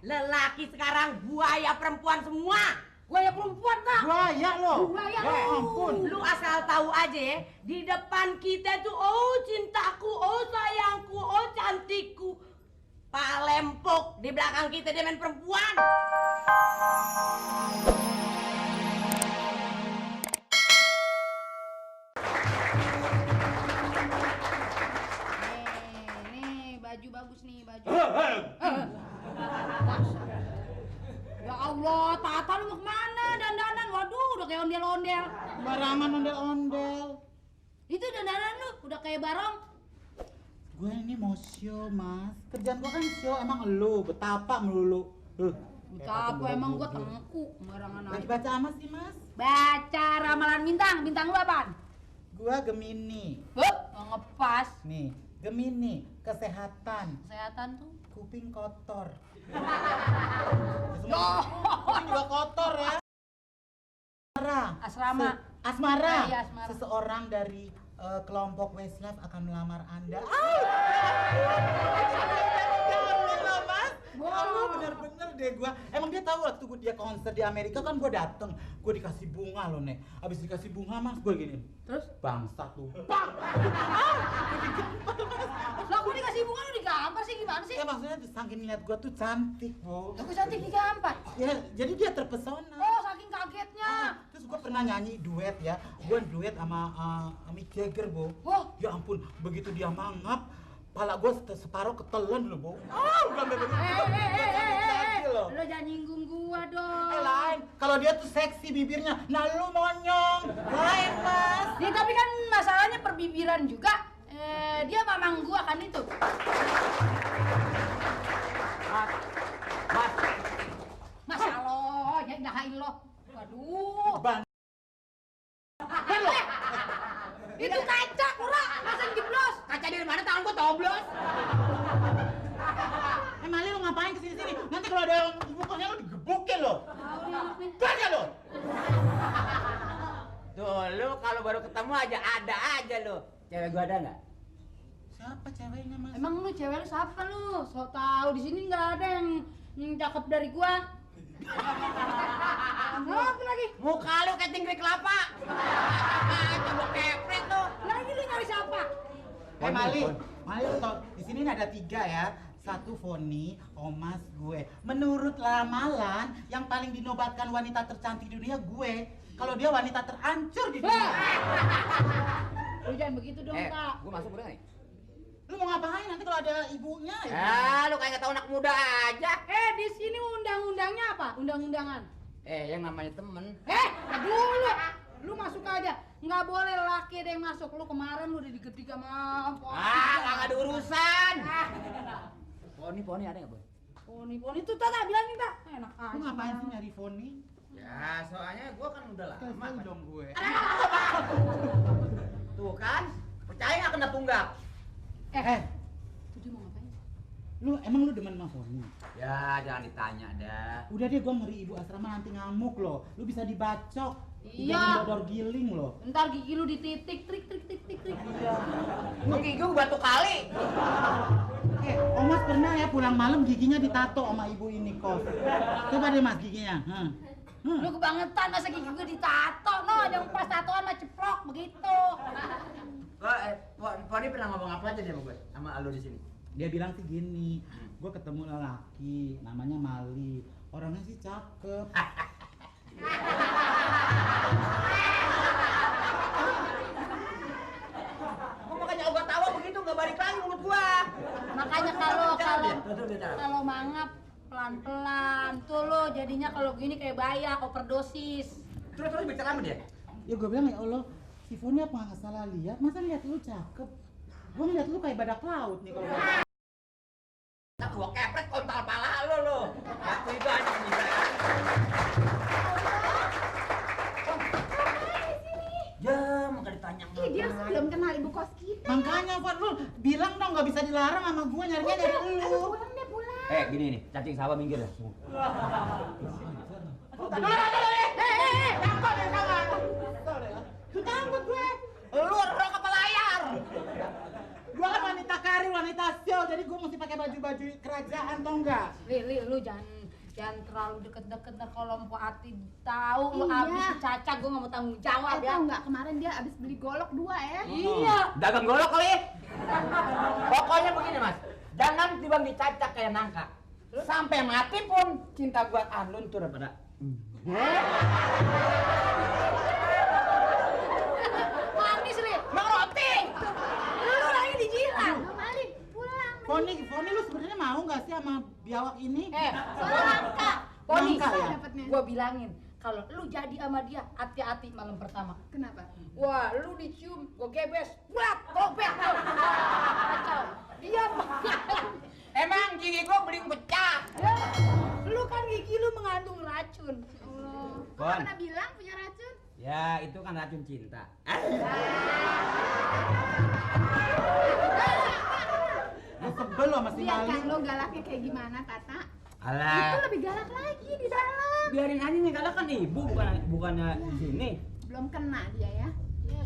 lelaki sekarang buaya perempuan semua. Buaya perempuan, Kak. Buaya lo. Buaya Ya ampun. Lu asal tahu aja ya, di depan kita tuh oh cintaku, oh sayangku, oh cantikku. Pak Lempok di belakang kita dia main perempuan. Nih, baju bagus nih, baju. Ya Allah, Tata lu mau kemana? Dandanan, waduh, udah kayak ondel-ondel. Barangan ondel-ondel. Itu dandanan lu udah kayak barong. Gue ini mau show, Mas. Kerjaan gue kan show, emang lu betapa melulu. Betapa emang gua tengku, barangan Lagi aja. baca apa sih, Mas? Baca ramalan bintang, bintang lu apaan? Gua Gemini. Nggak ngepas. Nih, Gemini, kesehatan. Kesehatan tuh. Kuping kotor. Yo. Kuping juga kotor ya. Asrama. Asmara. Iya, asmara. Seseorang dari kelompok Westlife akan melamar Anda. Wah, bener-bener deh gua. Emang dia tahu waktu dia konser di Amerika kan gua dateng. Gua dikasih bunga loh, Nek. Abis dikasih bunga, Mas, gua gini. Terus? Bangsat tuh. Bang! Lah gua dikasih bunga lu digampar sih gimana sih? Ya maksudnya saking lihat gua tuh cantik, Bu. Aku cantik digampar. Ya, jadi dia terpesona. Oh, saking kagetnya. Terus gua pernah nyanyi duet ya. Gua duet sama Mick Jagger, Bu. Wah. Ya ampun, begitu dia mangap, pala gua separuh ketelan loh, Bu. Udah bener-bener. Lo jangan nyinggung gua dong. Lain, kalau dia tuh seksi bibirnya, nah lu monyong. Lain, Mas. Nih tapi kan masalahnya perbibiran juga. Dia mamang gua kan itu. Masya Allah, ya ilaha illallah. Waduh. Ban. Itu kaca, Kura. Masa jeblos? Kaca dari mana? Tangan gua toblos. Mali lu ngapain kesini-sini? Nanti kalau ada yang bukannya lu digebukin lo. Tanya lo. Tuh lu kalau baru ketemu aja ada aja lu. Cewek gua ada nggak? Siapa ceweknya, Mas? Emang lu cewek lu siapa lu? So tau di sini nggak ada yang cakep dari gua. Apa lagi? Muka lu kayak tinggi kelapa. Coba kepret tuh. Lagi lu nyari siapa? Mali lu tau, di sini ada 3 ya. 1 Foni, Omas, gue. Menurut ramalan, yang paling dinobatkan wanita tercantik di dunia gue. Kalau dia wanita terancur di dunia. Lu jangan begitu dong, Kak. Gua masuk udah nih. Lu mau ngapain nanti kalau ada ibunya? Lu kayak tau anak muda aja. Di sini undang-undangnya apa? Undang-undangan. Yang namanya temen. Dulu. Lu masuk aja. Nggak boleh laki ada yang masuk. Lu kemarin lu udah digedik sama Nggak ada urusan. Poni ada nggak, Boy? Poni itu Tata bilangin, Tak. Enak aja. Lu ngapain sih nyari Foni? Ya, soalnya gua kan udah lama. Telepon dong gue. Tuh kan, percaya nggak kena tunggak? Tuh dia mau ngapain? Lu emang lu demen sama Foni? Ya, jangan ditanya dah. Udah deh, gua ngeri ibu asrama nanti ngamuk loh. Lu bisa dibacok. Iya. Dodor giling loh. Ntar gigi lu dititik, trik. Gua gigi gua batu kali. Omas pernah ya pulang malam giginya ditato sama ibu ini kos. Coba deh Mas giginya. Lu kebangetan masa gigi gua ditato, no, yang pas tatoan mah ceplok begitu. Poni pernah ngomong apa aja dia sama gue? Sama lu di sini? Dia bilang sih gini, gue ketemu lelaki namanya Mali. Orangnya sih cakep. Gua makanya obat tawa begitu nggak balik lagi mulut gua. Makanya kalau mangap pelan-pelan tuh lo jadinya kalau gini kayak bayak overdosis. Terus bicara sama dia? Ya gue bilang ya Allah, si Foni apa nggak salah lihat? Masa lihat lu cakep? Gue ngeliat lu kayak badak laut nih kalau. Nah, gua kepret kontal pala lo. Waktu itu aja bisa. Ya, maka ditanya. Dia belum kenal ibu kos kita. Makanya Fon, lu bilang dong nggak bisa dilarang sama gue nyarinya dari lu. Pulang. Gini nih, cacing sawah minggir dah. Takut gue. Lu orang kepala layar. Gue kan wanita karir, wanita show, jadi gue mesti pakai baju-baju kerajaan, tau nggak? Li, lu jangan Jangan terlalu deket-deket dah kalau Mpok Ati tahu lu Iya. habis caca, gue nggak mau tanggung jawab ya. Tahu nggak kemarin dia abis beli golok 2 ya? Iya. Dagang golok kali. Pokoknya begini Mas, jangan tiba dicacak kayak nangka. Sampai mati pun cinta gua luntur pada. Manis nih. Bang Roti. Lu lagi dijilat. Mali, pulang. Foni lu sebenarnya mau nggak sih sama biawak ini? Langka. Poni, Langka ya? Dapatnya. gua bilangin kalau lu jadi sama dia hati-hati malam pertama. Kenapa? Wah, lu dicium, gua gebes, buat, kopek, kacau. Dia Emang gigi gua beling pecah. ya, lu kan gigi lu mengandung racun. Allah. Bon. Kok pernah bilang punya racun? Ya, itu kan racun cinta. Lu sebel lo sama si Lihat Mali. kan lo galaknya kayak gimana, Tata? Itu Alah, lebih galak lagi di dalam. biarin aja nih galak kan ibu bukannya di sini. Belum kena dia ya.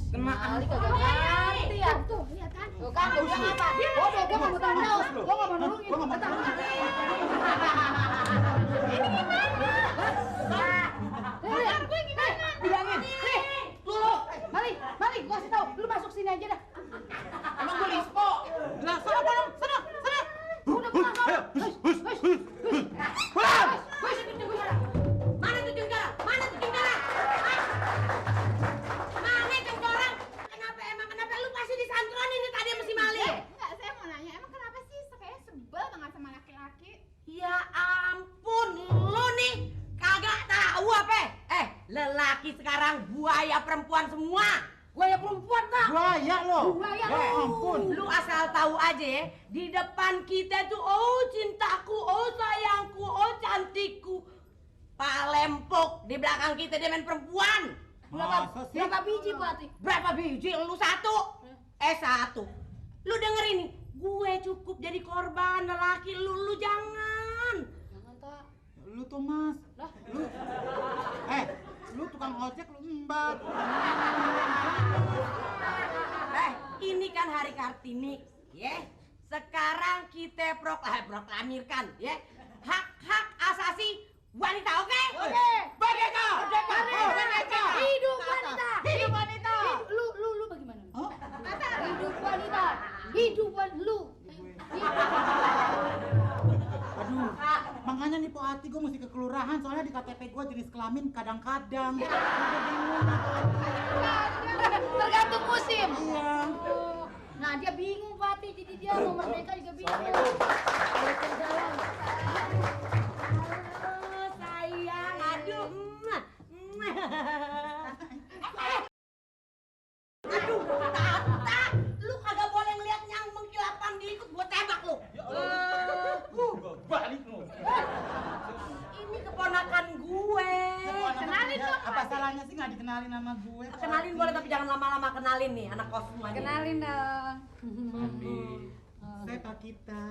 Kena Kali kagak ngerti ya. Tuh, lihat kan? Tuh kan, dia bilang apa? Bodoh, gua nggak mau tanggung jawab. Gua nggak mau nolongin. Gua nggak mau Kata Bentar, gue gimana? bilangin, nih, tunggu, Mali, gua kasih tahu, lu masuk sini aja dah. Emang gua lispo. Lah, sana pulang, sana. Udah pulang, Ayo, Pulang! Mana tuh Cengkarang? Mana tuh Cengkarang? Hah? Mana Cengkarang? Kenapa lu pasti disantronin nih tadi sama si Mali? Enggak, saya mau nanya, emang kenapa sih kayaknya sebel banget sama laki-laki? Ya ampun, lu nih kagak tahu apa? Lelaki sekarang buaya perempuan semua. gua ya perempuan tak. buaya lo. Buaya Ya lo. ampun. Lu asal tahu aja ya, di depan kita tuh oh cintaku, oh sayangku, oh cantikku. Pak Lempok di belakang kita dia main perempuan. Masa sih? Berapa biji Bu Ati? Berapa biji? Lu satu. Satu. Lu dengerin nih, gue cukup jadi korban lelaki lu jangan. Jangan tak. Lu tuh Mas. Lah. Lu tukang ojek lu mbak. Ini kan hari Kartini, ya. Sekarang kita proklamirkan, ya. Hak-hak asasi wanita, oke? Oke. Merdeka! Merdeka! Hidup wanita! Hidup wanita! Lu bagaimana? Oh, Hidup wanita! Hidup lu! aduh. Makanya nih Po Ati gue mesti ke kelurahan soalnya di KTP gue jenis kelamin kadang-kadang. Tergantung musim. Iya. Nah dia bingung Pati, jadi dia mau merdeka juga bingung. Halo, sayang, aduh. Aduh, Tata, lu kagak boleh ngeliat yang mengkilapan diikut gua tembak lu. Balik lu. Ini keponakan gue. Kenalin dong, Apa salahnya sih nggak dikenalin sama gue? Po Kenalin Ati? boleh tapi jangan lama-lama kenalin nih anak kos semuanya. Kenalin dong. Saya Pak Kita.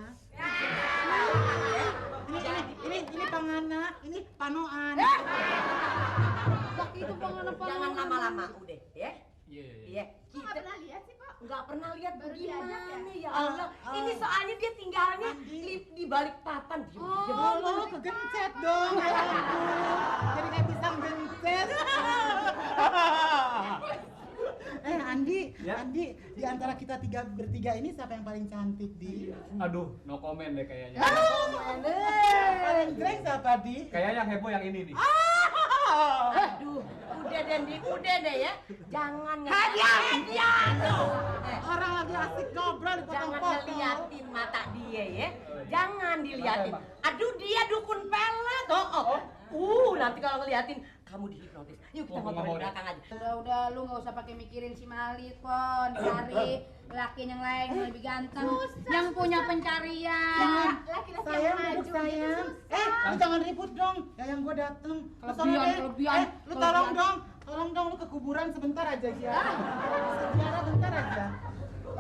Ini Pangana, ini Panoan. Bak itu pengen apa? Jangan lama-lama udah, ya. Iya. Kok nggak pernah lihat sih, Pak? Nggak pernah lihat Baru gimana diajak ya? ya Allah. Ini soalnya dia tinggalnya di balik papan. Oh, lu kegencet dong. Ya ampun. Jadi kayak pisang gencet. Andi, Ya? Andi, di antara kita bertiga ini siapa yang paling cantik, Di? Aduh, no comment deh kayaknya. Paling keren siapa, Di? Kayaknya yang heboh yang ini nih. Aduh, udah deh ya. Jangan hadiah tuh. Orang lagi asik ngobrol di Jangan potong-potong. ngeliatin mata dia ya. Jangan diliatin. Aduh, dia dukun pelet. Nanti kalau ngeliatin kamu dihipnotis. Yuk kita Ngomong ngobrol di deh. belakang aja. Udah lu nggak usah pakai mikirin si Mali Pon, cari laki yang lain yang lebih ganteng, yang punya pencarian. Laki-laki Sayang, yang duduk maju gitu sayang. susah. Lu jangan ribut dong. Yang gua dateng. Lu Kelebihan, sono deh. kelebihan, Lu tolong kelebihan. dong. Tolong dong lu ke kuburan sebentar aja, Ziarah. Ziarah bentar aja.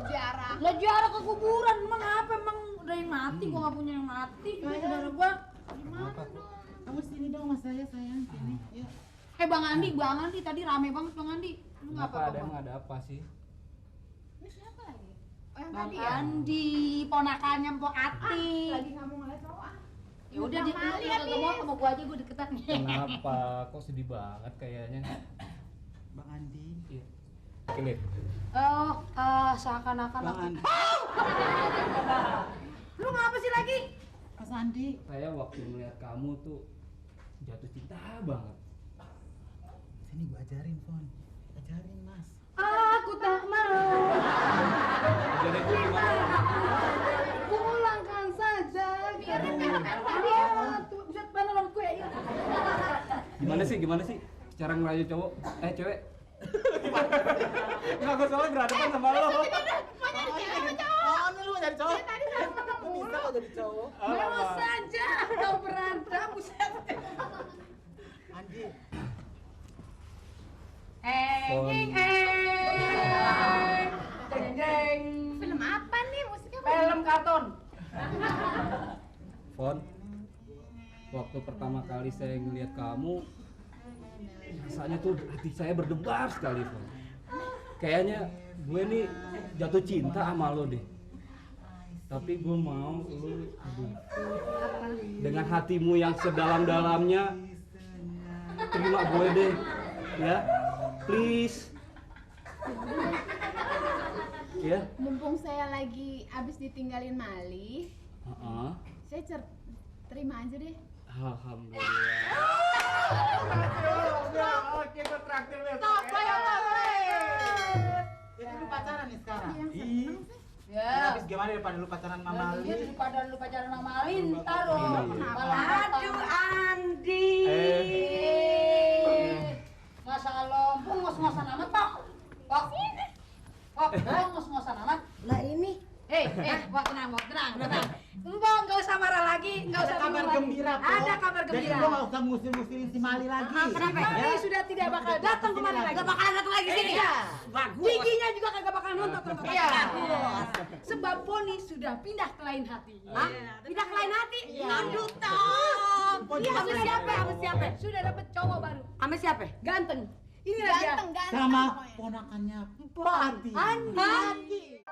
Jarah. Lah jarak ke kuburan, emang apa? Emang udah yang mati, gua nggak punya yang mati. Juga saudara gua. Gimana dong? Kamu sini dong sama saya, sayang. Sini. Yuk. Bang Andi tadi rame banget Bang Andi. Lu nggak Kenapa apa-apa? emang ada apa sih? Ini siapa lagi? Oh, yang Bang tadi ya? Andi, ponakannya Mpok Ah, Ati. lagi nggak mau ngeliat cowok ah. Ya udah dia Mali, kagak mau sama gua aja, gua deketan. Kenapa? Kok sedih banget kayaknya? Bang Andi. Iya. Kelip. Oh, seakan-akan Bang aku. Andi. Lu ngapa sih lagi? Mas Andi. Saya waktu melihat kamu tuh jatuh cinta banget. Sini gua ajarin, Fon. Ajarin, Mas. Aku tak mau. Jadi gue gimana? Pulangkan saja. Tuh bisa nolong gue ya. Gimana sih cara ngerayu cowok? Cewek? Nggak, gue soalnya berhadapan sama lo. Oh, ini lu jadi cowok. Lu bisa kok jadi cowok. Mau saja kau berantem, buset. Andi. Jeng jeng. Film apa nih musiknya? Film kartun. Fon, waktu pertama kali saya ngeliat kamu, rasanya tuh hati saya berdebar sekali, Fon. Kayaknya gue nih jatuh cinta sama lo deh. Tapi gue mau lo, dengan hatimu yang sedalam-dalamnya, terima gue deh, ya, please. Ya. Mumpung saya lagi abis ditinggalin Mali, saya terima aja deh. Alhamdulillah. Oke, gue traktir besok. Apa ya, Jadi lu pacaran nih sekarang? Yang Ih. seneng sih. Ya. Habis gimana daripada lu pacaran sama Nah, Ali? dia daripada lu pacaran sama Alin, taruh. Iya. Aduh Andi. Nggak salah lompong, ngos-ngosan amat, Pak. Pak. Pak, ngos-ngosan amat. Lah ini Pak, tenang. Mbok nggak usah marah lagi, nggak Ada usah kabar bingung lagi. gembira, Po. Ada kabar Jadi gembira. lu nggak usah ngusir-ngusirin si Mali lagi. Kenapa? Mali sudah tidak bakal datang kemari lagi. Gak bakalan datang lagi sini. Iya. Bagus. Giginya juga kagak bakal nonton. Iya. Sebab Poni sudah pindah ke lain hati. Hah? Pindah ke lain hati? Iya. Aduh, Tom. Iya, sama siapa? Sudah dapat cowok baru. Sama siapa? Ganteng. Ini dia. Ganteng. Sama pokoknya. ponakannya Pak Andi. Andi.